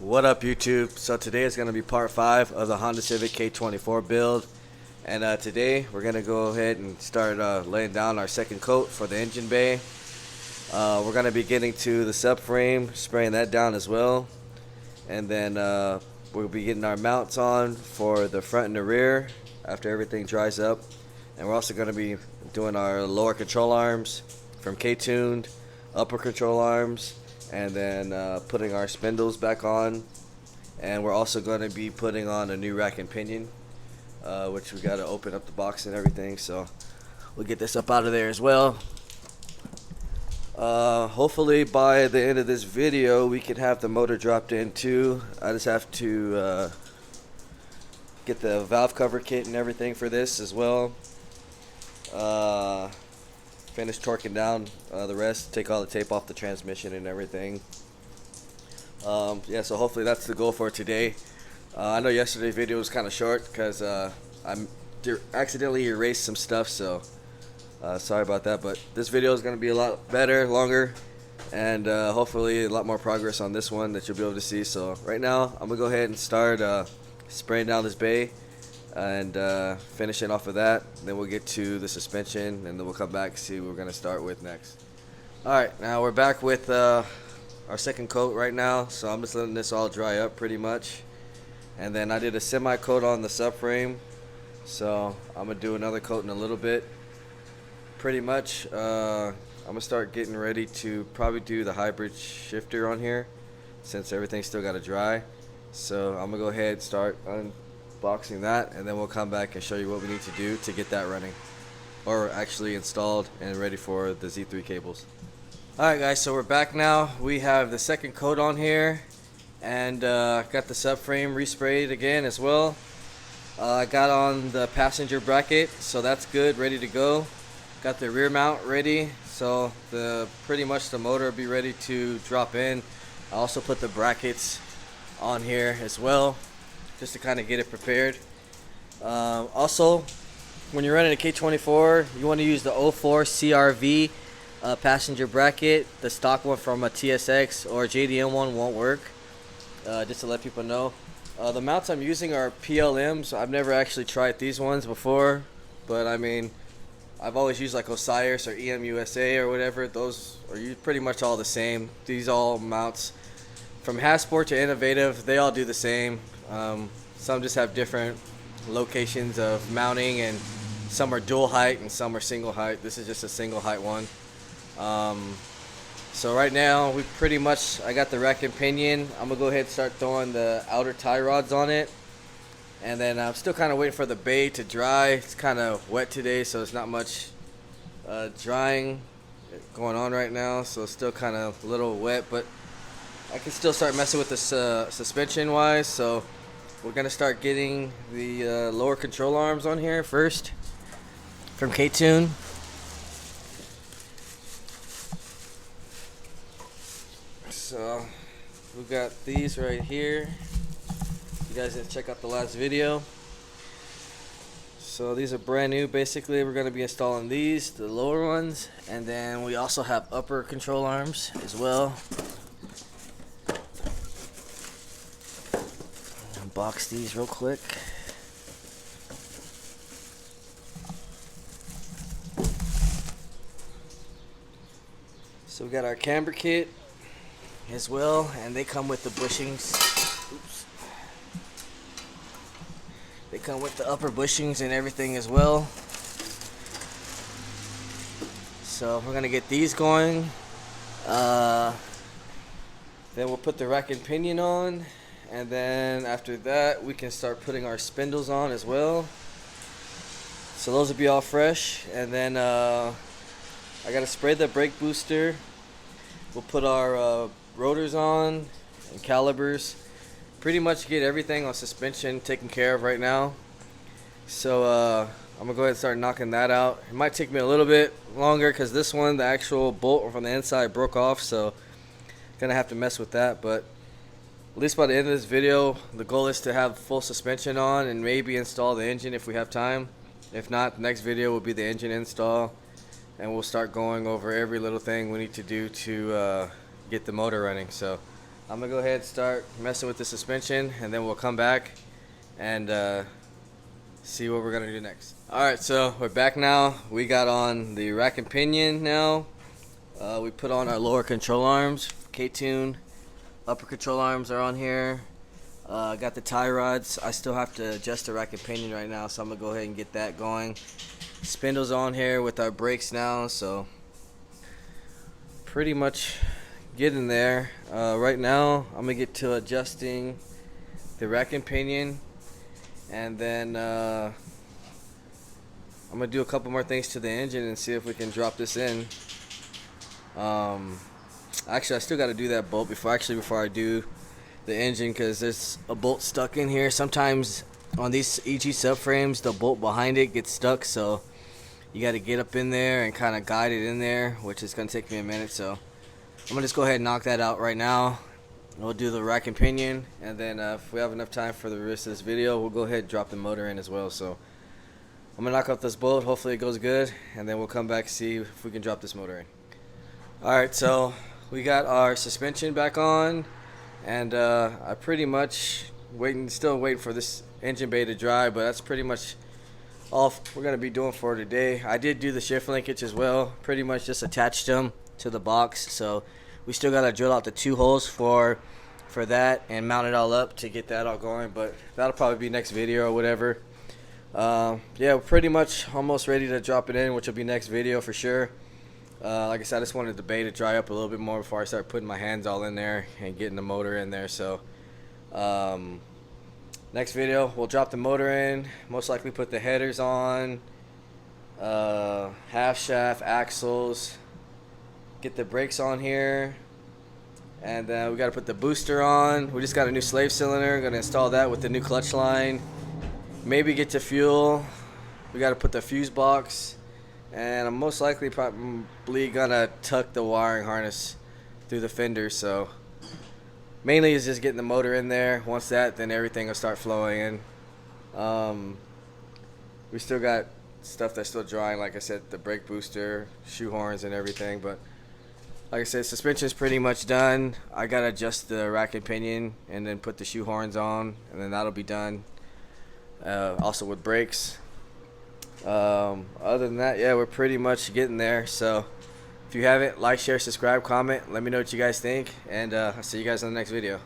What up, YouTube? So today is going to be part 5 of the Honda Civic K24 build, and today we're going to go ahead and start laying down our second coat for the engine bay. We're going to be getting to the subframe, spraying that down as well, and then we'll be getting our mounts on for the front and the rear after everything dries up. And we're also going to be doing our lower control arms from K-tuned, upper control arms, and then putting our spindles back on. And we're also going to be putting on a new rack and pinion, which we got to open up the box and everything, so we'll get this up out of there as well. Hopefully by the end of this video we can have the motor dropped in too. I just have to get the valve cover kit and everything for this as well. Finish torquing down the rest, take all the tape off the transmission and everything. Yeah, so hopefully that's the goal for today. I know yesterday's video was kind of short because I accidentally erased some stuff, so sorry about that. But this video is going to be a lot better, longer, and hopefully a lot more progress on this one that you'll be able to see. So right now I'm going to go ahead and start spraying down this bay and finishing off of that. Then we'll get to the suspension, and then we'll come back and see what we're going to start with next. Alright, now we're back with our second coat right now, so I'm just letting this all dry up pretty much. And then I did a semi coat on the subframe, so I'm going to do another coat in a little bit. Pretty much I'm going to start getting ready to probably do the hybrid shifter on here since everything's still got to dry. So I'm going to go ahead and start unboxing that, and then we'll come back and show you what we need to do to get that running, or actually installed and ready for the Z3 cables. Alright guys, so we're back now. We have the second coat on here, and got the subframe resprayed again as well. I got on the passenger bracket, so that's good, ready to go. Got the rear mount ready, so pretty much the motor will be ready to drop in. I also put the brackets on here as well, just to kind of get it prepared. Also, when you're running a K24, you want to use the 04 CRV passenger bracket. The stock one from a TSX or JDM one won't work, just to let people know. The mounts I'm using are PLMs. I've never actually tried these ones before, but I mean, I've always used like Osiris or EMUSA or whatever. Those are pretty much all the same. These all mounts from Hasport to Innovative, they all do the same. Some just have different locations of mounting, and some are dual height and some are single height. This is just a single height one. So right now I got the rack and pinion. I'm gonna go ahead and start throwing the outer tie rods on it, and then I'm still kind of waiting for the bay to dry. It's kind of wet today, so it's not much drying going on right now, so it's still kind of a little wet, but I can still start messing with this suspension wise. So we're gonna start getting the lower control arms on here first from K-Tune. So we got these right here. You guys didn't check out the last video. So these are brand new. Basically, we're going to be installing these, the lower ones, and then we also have upper control arms as well. Unbox these real quick. So we got our camber kit as well, and they come with the bushings. Oops. They come with the upper bushings and everything as well. So we're gonna get these going. Then we'll put the rack and pinion on, and then after that we can start putting our spindles on as well. So those will be all fresh, and then I gotta spray the brake booster. We'll put our rotors on and calipers. Pretty much get everything on suspension taken care of right now. So I'm gonna go ahead and start knocking that out. It might take me a little bit longer because this one, the actual bolt from the inside broke off, so gonna have to mess with that. But at least by the end of this video, the goal is to have full suspension on and maybe install the engine if we have time. If not, the next video will be the engine install, and we'll start going over every little thing we need to do to get the motor running. So I'm gonna go ahead and start messing with the suspension, and then we'll come back and see what we're gonna do next. Alright, so we're back now. We got on the rack and pinion now. We put on our lower control arms, K-tune. Upper control arms are on here. Got the tie rods. I still have to adjust the rack and pinion right now, so I'm gonna go ahead and get that going. Spindles on here with our brakes now, so pretty much getting there. Right now I'm gonna get to adjusting the rack and pinion, and then I'm gonna do a couple more things to the engine and see if we can drop this in. Actually, I still got to do that bolt before I do the engine, because there's a bolt stuck in here. Sometimes on these EG subframes, the bolt behind it gets stuck, so you got to get up in there and kind of guide it in there, which is going to take me a minute. So I'm going to just go ahead and knock that out right now. We'll do the rack and pinion, and then if we have enough time for the rest of this video, we'll go ahead and drop the motor in as well. So I'm going to knock out this bolt. Hopefully it goes good, and then we'll come back and see if we can drop this motor in. Alright, so we got our suspension back on, and I pretty much still waiting for this engine bay to dry, but that's pretty much all we're going to be doing for today. I did do the shift linkage as well, pretty much just attached them to the box, so we still got to drill out the 2 holes for that and mount it all up to get that all going, but that'll probably be next video or whatever. Yeah, we're pretty much almost ready to drop it in, which will be next video for sure. Like I said, I just wanted the bay to dry up a little bit more before I start putting my hands all in there and getting the motor in there. So next video we'll drop the motor in, most likely put the headers on, half shaft, axles, get the brakes on here, and then we got to put the booster on. We just got a new slave cylinder, gonna install that with the new clutch line, maybe get to fuel. We got to put the fuse box, and I'm most likely probably gonna tuck the wiring harness through the fender. So mainly is just getting the motor in there. Once that, then everything will start flowing in. We still got stuff that's still drying, like I said, the brake booster, shoe horns and everything, but like I said, suspension is pretty much done. I gotta adjust the rack and pinion and then put the shoe horns on, and then that'll be done. Also with brakes. Other than that, yeah, we're pretty much getting there. So if you haven't, like, share, subscribe, comment, let me know what you guys think, and I'll see you guys in the next video.